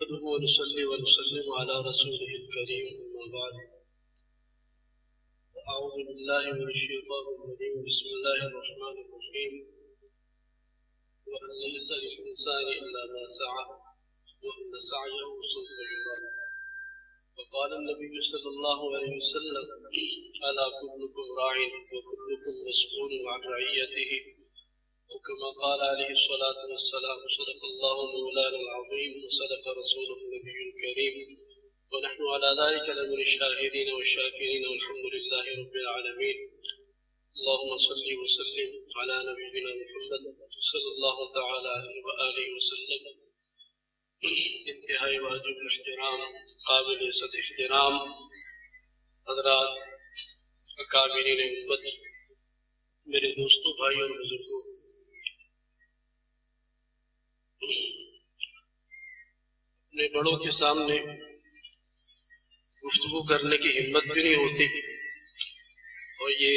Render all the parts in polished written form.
نحمده ونصلي ونسلم على رسوله الكريم أما بعد أعوذ بالله من الشيطان الرجيم بسم الله الرحمن الرحيم وأن ليس للإنسان إلا ما سعى وأن سعيه سوف يرى وقال النبي صلى الله عليه وسلم ألا كلكم راع وكلكم مسؤول عن رعيته وكما قال عليه الصلاة والسلام صدق الله مولانا العظيم وصدق رسوله النبي الكريم ونحن على ذلك لمن الشاهدين والشاكرين والحمد لله رب العالمين. اللهم صل وسلم على نبينا محمد صلى الله تعالى عليه وآله وسلم. انتہائی واجب احترام قابل صد احترام حضرات اکابرین امت، میرے دوستوں بھائیوں اور بزرگوں، اپنے بڑوں کے سامنے گفتگو کرنے کی ہمت بھی نہیں ہوتی اور یہ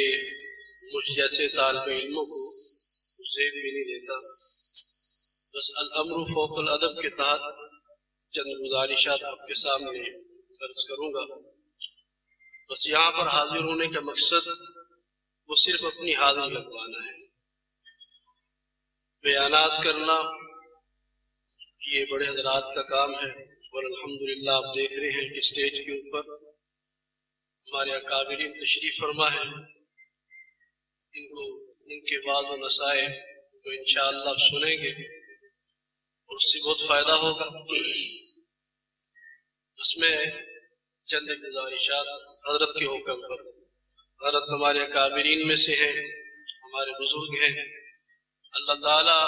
مجھ جیسے طالب علموں کو زیب بھی نہیں دیتا. بس الامر فوق الادب کے تحت چند گزارشات آپ کے سامنے عرض کروں گا. بس یہاں پر حاضر ہونے کا مقصد وہ صرف اپنی حاضری لگوانا ہے. بیانات کرنا یہ بڑے حضرات کا کام ہے اور الحمدللہ آپ دیکھ رہے ہیں کہ اسٹیج کے اوپر ہمارے اکابرین تشریف فرما ہے. ان کے بعض و نصائح تو انشاءاللہ سنیں گے اور اس سے بہت فائدہ ہوگا. اس میں چند گزارشات حضرت کے حکم پر. حضرت ہمارے اکابرین میں سے ہیں، ہمارے بزرگ ہیں. اللہ تعالیٰ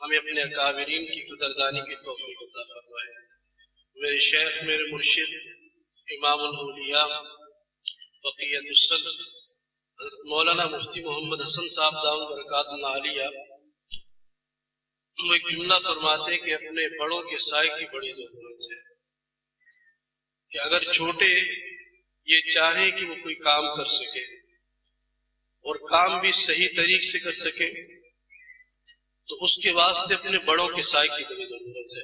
ہمیں اپنے اکابرین کی قدردانی کی توفیق عطا فرمائے. میرے شیخ، میرے مرشد، امام الاولیاء بقیت الصدر حضرت مولانا مفتی محمد حسن صاحب دامت برکاتہ عالیہ وہ ایک جملہ فرماتے کہ اپنے بڑوں کے سائے کی بڑی ضرورت ہے، کہ اگر چھوٹے یہ چاہیں کہ وہ کوئی کام کر سکے اور کام بھی صحیح طریق سے کر سکے تو اس کے واسطے اپنے بڑوں کے سائے کی بڑی ضرورت ہے.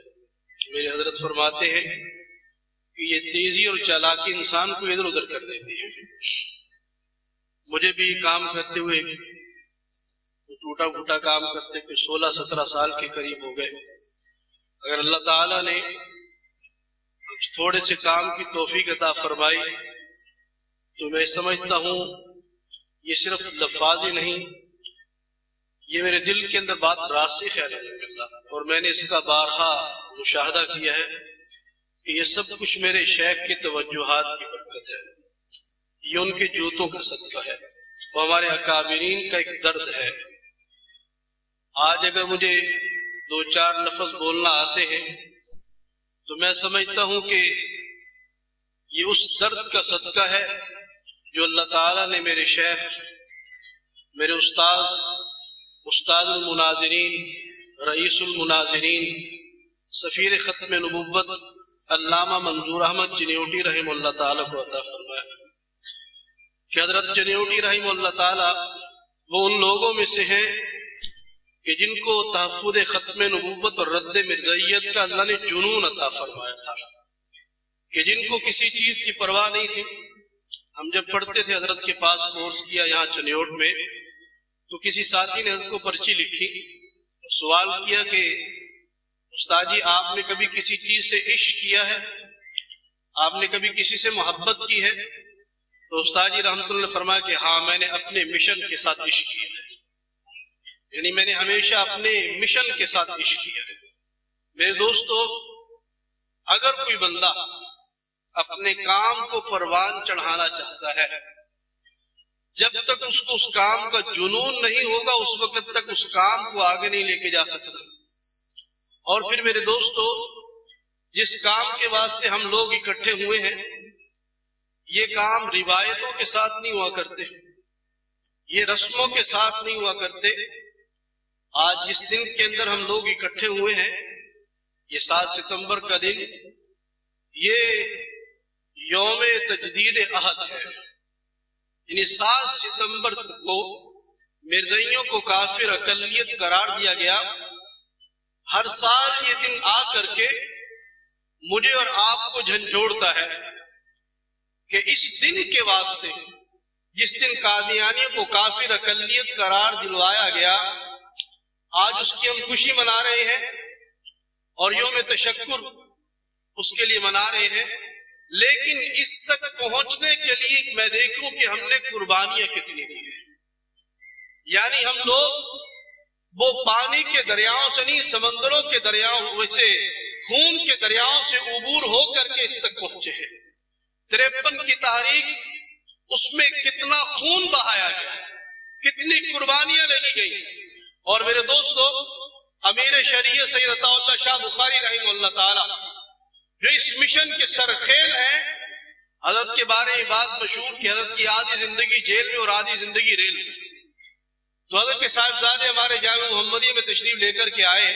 میرے حضرت فرماتے ہیں کہ یہ تیزی اور چالاکی انسان کو ادھر ادھر کر دیتی ہے. مجھے بھی کام کرتے ہوئے ٹوٹا پھوٹا کام کرتے کہ 16-17 سال کے قریب ہو گئے. اگر اللہ تعالیٰ نے تھوڑے سے کام کی توفیق عطا فرمائی تو میں سمجھتا ہوں یہ صرف لفاظ ہی نہیں، یہ میرے دل کے اندر بات راسخ ہے الحمدللہ، اور میں نے اس کا بارہا مشاہدہ کیا ہے کہ یہ سب کچھ میرے شیخ کی توجہات کی برکت ہے. یہ ان کے جوتوں کا صدقہ ہے، وہ ہمارے اکابرین کا ایک درد ہے. آج اگر مجھے 2-4 لفظ بولنا آتے ہیں تو میں سمجھتا ہوں کہ یہ اس درد کا صدقہ ہے جو اللہ تعالیٰ نے میرے شیخ، میرے استاد المناظرین، رئیس المناظرین، سفیر ختم نبوت علامہ منظور احمد جنیوٹی رحمہ اللہ تعالیٰ کو عطا فرمایا. کہ حضرت جنیوٹی رحمہ اللہ تعالیٰ وہ ان لوگوں میں سے ہیں کہ جن کو تحفظ ختم نبوت اور رد مرزائیت کا اللہ نے جنون عطا فرمایا تھا، کہ جن کو کسی چیز کی پرواہ نہیں تھی. ہم جب پڑھتے تھے حضرت کے پاس کورس کیا یہاں چنیوٹ میں، تو کسی ساتھی نے حضرت کو پرچی لکھی، سوال کیا کہ استاد جی آپ نے کبھی کسی چیز سے عشق کیا ہے، آپ نے کبھی کسی سے محبت کی ہے؟ تو استاد جی رحمت اللہ نے فرمایا کہ ہاں میں نے اپنے مشن کے ساتھ عشق کیا ہے، یعنی میں نے ہمیشہ اپنے مشن کے ساتھ عشق کیا ہے. میرے دوستو، اگر کوئی بندہ اپنے کام کو پروان چڑھانا چاہتا ہے، جب تک اس کو اس کام کا جنون نہیں ہوگا اس وقت تک اس کام کو آگے نہیں لے کے جا سکتا. اور پھر میرے دوستو، جس کام کے واسطے ہم لوگ اکٹھے ہوئے ہیں یہ کام روایتوں کے ساتھ نہیں ہوا کرتے، یہ رسموں کے ساتھ نہیں ہوا کرتے. آج جس دن کے اندر ہم لوگ اکٹھے ہوئے ہیں یہ 7 ستمبر کا دن، یہ یوم تجدید عہد ہے. یعنی 7 ستمبر کو مرزائیوں کو کافر اقلیت قرار دیا گیا. ہر سال یہ دن آ کر کے مجھے اور آپ کو جھنجھوڑتا ہے کہ اس دن کے واسطے جس دن قادیانیوں کو کافر اقلیت قرار دلوایا گیا، آج اس کی ہم خوشی منا رہے ہیں اور یوم تشکر اس کے لیے منا رہے ہیں، لیکن اس تک پہنچنے کے لیے میں دیکھوں کہ ہم نے قربانیاں کتنی دی ہیں۔ یعنی ہم لوگ وہ پانی کے دریاؤں سے نہیں، سمندروں کے دریاؤں سے، خون کے دریاؤں سے عبور ہو کر کے اس تک پہنچے ہیں۔ 53 کی تحریک، اس میں کتنا خون بہایا گیا، کتنی قربانیاں لگی گئی۔ اور میرے دوستو، امیر شریعت سید عطا اللہ شاہ بخاری رحمہ اللہ تعالی جو اس مشن کے سرخیل ہیں، حضرت کے بارے میں بات مشہور کہ حضرت کی آدھی زندگی جیل میں اور آدھی زندگی ریل میں۔ تو حضرت کے صاحبزادے ہمارے جامع محمدیہ میں تشریف لے کر کے آئے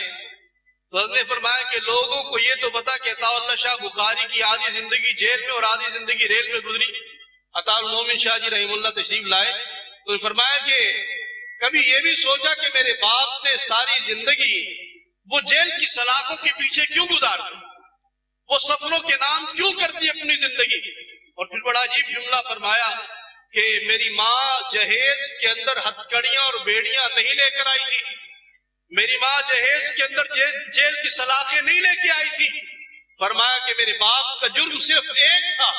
تو حضرت نے فرمایا کہ لوگوں کو یہ تو پتا کہ عطا اللہ شاہ بخاری کی آدھی زندگی جیل میں اور آدھی زندگی ریل میں گزری۔ عطا المومن شاہ جی رحمہ اللہ تشریف لائے تو فرمایا کہ کبھی یہ بھی سوچا کہ میرے باپ نے ساری زندگی وہ جیل کی سلاخوں کے پیچھے کیوں گزار دی، وہ سفروں کے نام کیوں کرتی اپنی زندگی؟ اور پھر بڑا عجیب جملہ فرمایا کہ میری ماں جہیز کے اندر ہتھکڑیاں اور بیڑیاں نہیں لے کر آئی تھی، میری ماں جہیز کے اندر جیل کی سلاخیں نہیں لے کے آئی تھی۔ فرمایا کہ میرے باپ کا جرم صرف ایک تھا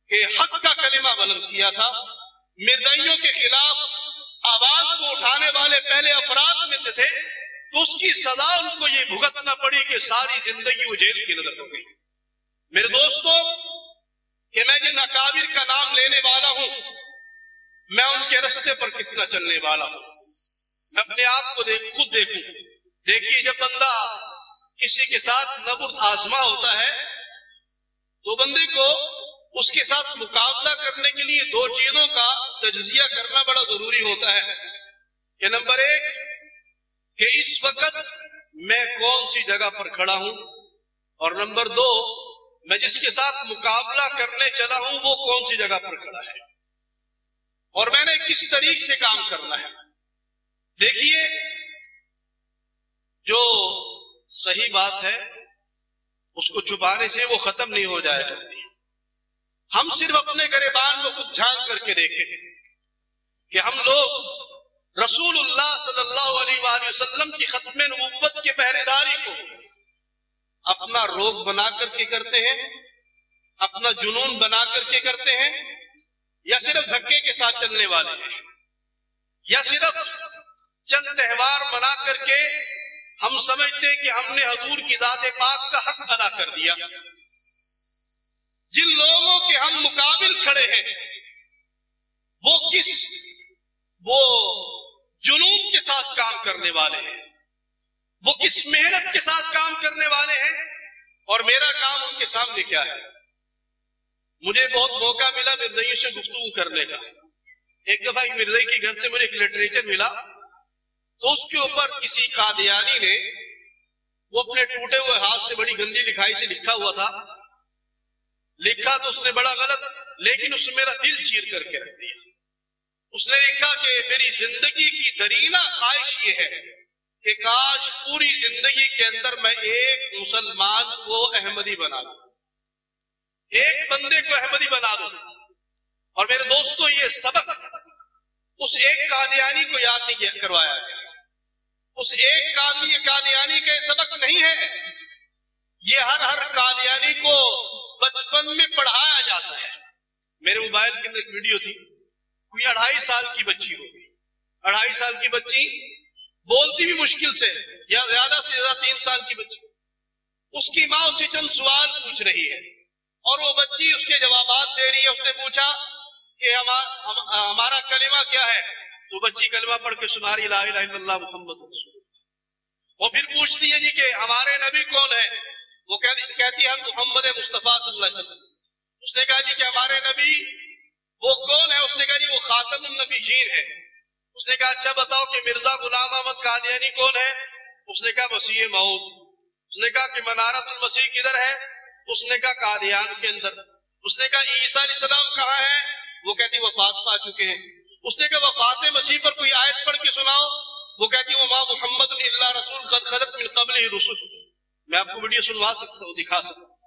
کہ حق کا کلمہ بلند کیا تھا، مردئیوں کے خلاف آواز کو اٹھانے والے پہلے افراد میں سے تھے، تو اس کی سزا ان کو یہ بھگتنا پڑی کہ ساری زندگی وہ جیل کی نظر ہو گئی۔ میرے دوستو، کہ میں جن اکابر کا نام لینے والا ہوں، میں ان کے رستے پر کتنا چلنے والا ہوں، میں اپنے آپ کو خود دیکھوں۔ دیکھیے، جب بندہ کسی کے ساتھ نبرد آزما ہوتا ہے تو بندے کو اس کے ساتھ مقابلہ کرنے کے لیے دو چیزوں کا تجزیہ کرنا بڑا ضروری ہوتا ہے کہ نمبر ایک کہ اس وقت میں کون سی جگہ پر کھڑا ہوں، اور نمبر دو میں جس کے ساتھ مقابلہ کرنے چلا ہوں وہ کون سی جگہ پر کھڑا ہے اور میں نے کس طریقے سے کام کرنا ہے۔ دیکھیے، جو صحیح بات ہے اس کو چھپانے سے وہ ختم نہیں ہو جائے کرتی۔ ہم صرف اپنے گریبان کو خود جھانک کر کے دیکھیں کہ ہم لوگ رسول اللہ صلی اللہ علیہ وآلہ وسلم کی ختم نبوت کی پہرے داری کو اپنا روگ بنا کر کے کرتے ہیں، اپنا جنون بنا کر کے کرتے ہیں، یا صرف دھکے کے ساتھ چلنے والے ہیں، یا صرف چند تہوار بنا کر کے ہم سمجھتے ہیں کہ ہم نے حضور کی ذات پاک کا حق ادا کر دیا۔ جن لوگوں کے ہم مقابل کھڑے ہیں وہ جنون کے ساتھ کام کرنے والے ہیں، وہ کس محنت کے ساتھ کام کرنے والے ہیں، اور میرا کام ان کے سامنے کیا ہے۔ مجھے بہت موقع ملا مرزائیوں سے گفتگو کرنے کا۔ ایک دفعہ ایک مرزائی کے گھر سے مجھے ایک لٹریچر ملا تو اس کے اوپر کسی قادیانی نے وہ اپنے ٹوٹے ہوئے ہاتھ سے بڑی گندی لکھائی سے لکھا ہوا تھا۔ لکھا تو اس نے بڑا غلط، لیکن اس نے میرا دل چیر کر کے رکھ دیا۔ اس نے لکھا کہ میری زندگی کی درینا خواہش یہ ہے کہ کاش پوری زندگی کے اندر میں ایک مسلمان کو احمدی بنا دوں، ایک بندے کو احمدی بنا دوں۔ اور میرے دوستو، یہ سبق اس ایک قادیانی کو یاد نہیں کروایا گیا، اس ایک قادیانی کا یہ سبق نہیں ہے، یہ ہر قادیانی کو بچپن میں پڑھایا جاتا ہے۔ میرے موبائل کے اندر ایک ویڈیو تھی، کوئی 2.5 سال کی بچی ہوگی، 2.5 سال کی بچی بولتی بھی مشکل سے، یا زیادہ سے زیادہ 3 سال کی بچی، اس کی ماں اسے چند سوال پوچھ رہی ہے اور وہ بچی اس کے جوابات دے رہی ہے۔ اس نے پوچھا کہ ہمارا کلمہ کیا ہے، تو بچی کلمہ پڑھ کے سنا رہی لا الہ الا اللہ محمد رسول اللہ۔ وہ پھر پوچھتی ہے جی کہ ہمارے نبی کون ہے، وہ کہتی ہے محمد مصطفیٰ صلی اللہ علیہ وسلم۔ اس نے کہا جی کہ ہمارے نبی وہ کون ہے، اس نے کہا جی وہ خاتم النبیین ہے۔ اس نے کہا اچھا بتاؤ کہ مرزا غلام احمد قادیانی کون ہے، اس نے کہا مسیح موعود۔ اس نے کہا کہ منارت المسیح کدھر ہے، اس نے کہا قادیان کے اندر۔ اس نے کہا عیسیٰ علیہ السلام کہاں ہے، وہ کہتی وفات پا چکے ہیں۔ اس نے کہا وفات مسیح پر کوئی آیت پڑھ کے سناؤ، وہ کہتی وما محمد الا رسول قد خلت من قبلہ الرسل۔ میں آپ کو ویڈیو سنوا سکتا ہوں، دکھا سکتا ہوں.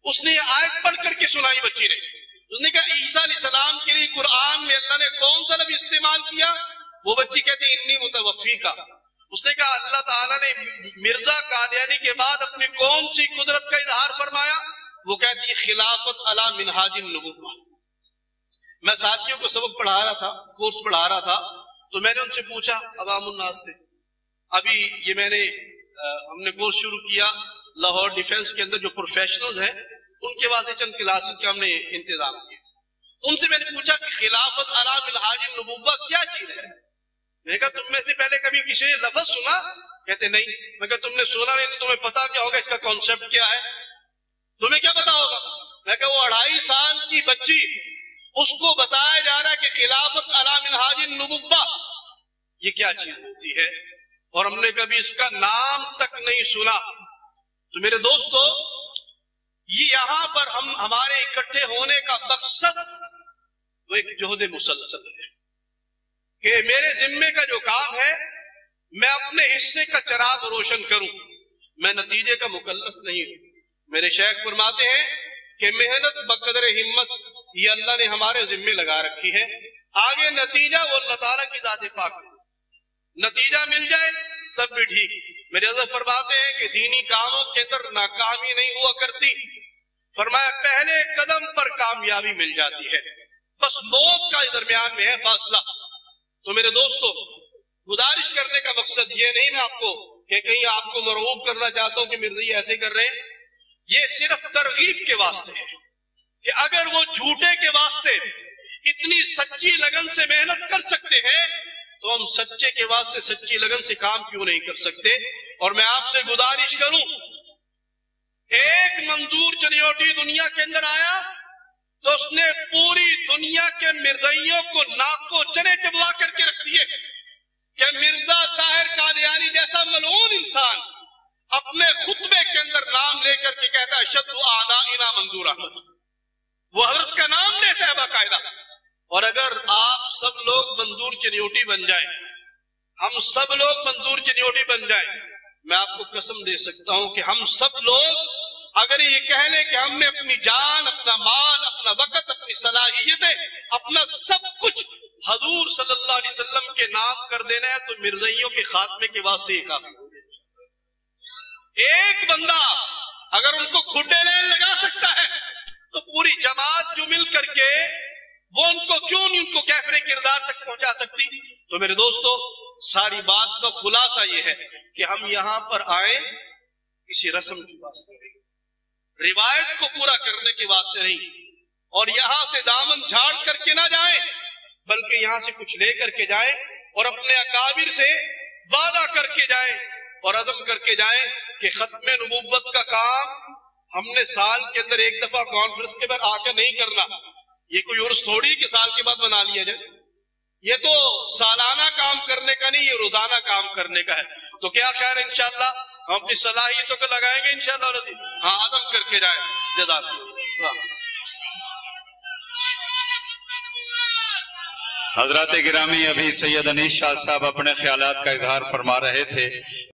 اس نے یہ آیت پڑھ کر کے سنائی بچی نے. اس نے کہا عیسیٰ علیہ السلام کے لیے قرآن میں اللہ نے کون سا لفظ استعمال کیا؟ وہ بچی کہتی انی متوفیکا. اس نے کہا اللہ تعالیٰ نے مرزا قادیانی کے بعد اپنی کون سی قدرت کا اظہار فرمایا؟ وہ کہتی خلافت علی منہاج النبوہ. میں ساتھیوں کو سبق پڑھا رہا تھا، کورس پڑھا رہا تھا، تو میں نے ان سے پوچھا، عوام الناس سے، ابھی یہ ہم نے کورس شروع کیا لاہور ڈیفنس کے اندر جو پروفیشنلز ہیں ان کے واسطے چند کلاسز کا ہم نے انتظام کیا. ان سے میں نے پوچھا کہ خلافت علی منہاج النبوہ کیا چیز ہے؟ میں نے کہا تم میں سے پہلے کبھی کسی نے لفظ سنا؟ کہتے نہیں. میں کہا تم نے سنا نہیں تو تمہیں پتا کیا ہوگا اس کا کانسیپٹ کیا ہے؟ تمہیں کیا پتا ہوگا؟ میں کہا وہ 2.5 سال کی بچی، اس کو بتایا جا رہا ہے کہ خلافت علی منہاج النبوہ یہ کیا چیز ہوتی ہے، اور ہم نے کبھی اس کا نام تک نہیں سنا. تو میرے دوستو، یہ یہاں پر ہمارے اکٹھے ہونے کا مقصد وہ ایک جہد مسلسل ہے کہ میرے ذمے کا جو کام ہے میں اپنے حصے کا چراغ روشن کروں. میں نتیجے کا مکلف نہیں ہوں. میرے شیخ فرماتے ہیں کہ محنت بقدر ہمت یہ اللہ نے ہمارے ذمے لگا رکھی ہے، آگے نتیجہ وہ اللہ تعالیٰ کی ذات پاک ہے. نتیجہ مل جائے تب بھی ٹھیک. میرے حضرت فرماتے ہیں کہ دینی کاموں کے اندر ناکامی نہیں ہوا کرتی، فرمایا پہلے قدم پر کامیابی مل جاتی ہے، بس موت کا درمیان میں ہے فاصلہ. تو میرے دوستو، گزارش کرنے کا مقصد یہ نہیں میں آپ کو کہ کہیں آپ کو مرغوب کرنا چاہتا ہوں کہ مرزا ایسے کر رہے ہیں. یہ صرف ترغیب کے واسطے ہے کہ اگر وہ جھوٹے کے واسطے اتنی سچی لگن سے محنت کر سکتے ہیں تو ہم سچے کے واسطے سچی لگن سے کام کیوں نہیں کر سکتے. اور میں آپ سے گزارش کروں، ایک منظور چنیوٹی دنیا کے اندر آیا تو اس نے پوری دنیا کے مرزائیوں کو ناک کو چنے چبوا کر کے رکھ دیے کہ مرزا طاہر قادیانی جیسا ملعون انسان اپنے خطبے کے اندر نام لے کر کے کہتا ہے اشد اعدائنا منظور احمد. وہ حضرت کا نام لیتا ہے باقاعدہ. اور اگر آپ سب لوگ منظور چنیوٹی بن جائیں، ہم سب لوگ منظور چنیوٹی بن جائیں، میں آپ کو قسم دے سکتا ہوں کہ ہم سب لوگ اگر یہ کہہ لیں کہ ہم نے اپنی جان، اپنا مال، اپنا وقت، اپنی صلاحیتیں، اپنا سب کچھ حضور صلی اللہ علیہ وسلم کے نام کر دینا ہے تو مرزائیوں کے خاتمے کے واسطے یہ کافی ہو گئے. ایک بندہ اگر ان کو کھڈے لگا سکتا ہے تو پوری جماعت جو مل کر کے وہ ان کو کیوں نہیں ان کو کیفر کردار تک پہنچا سکتی. تو میرے دوستو، ساری بات کا خلاصہ یہ ہے کہ ہم یہاں پر آئے کسی رسم کے واسطے نہیں، روایت کو پورا کرنے کے واسطے نہیں، اور یہاں سے دامن جھاڑ کر کے نہ جائیں بلکہ یہاں سے کچھ لے کر کے جائیں اور اپنے اکابر سے وعدہ کر کے جائیں اور عزم کر کے جائیں کہ ختم نبوت کا کام ہم نے سال کے اندر ایک دفعہ کانفرنس کے بعد آ کے نہیں کرنا. یہ کوئی عرس تھوڑی کہ سال کے بعد بنا لیا جائے. یہ تو سالانہ کام کرنے کا نہیں، یہ روزانہ کام کرنے کا ہے. تو کیا خیال ہے انشاءاللہ ہم اپنی صلاحیتوں کو لگائیں گے انشاءاللہ. ہاں، عزم کر کے جائیں. جزاک اللہ. حضرات گرامی، ابھی سید انیس شاہ صاحب اپنے خیالات کا اظہار فرما رہے تھے.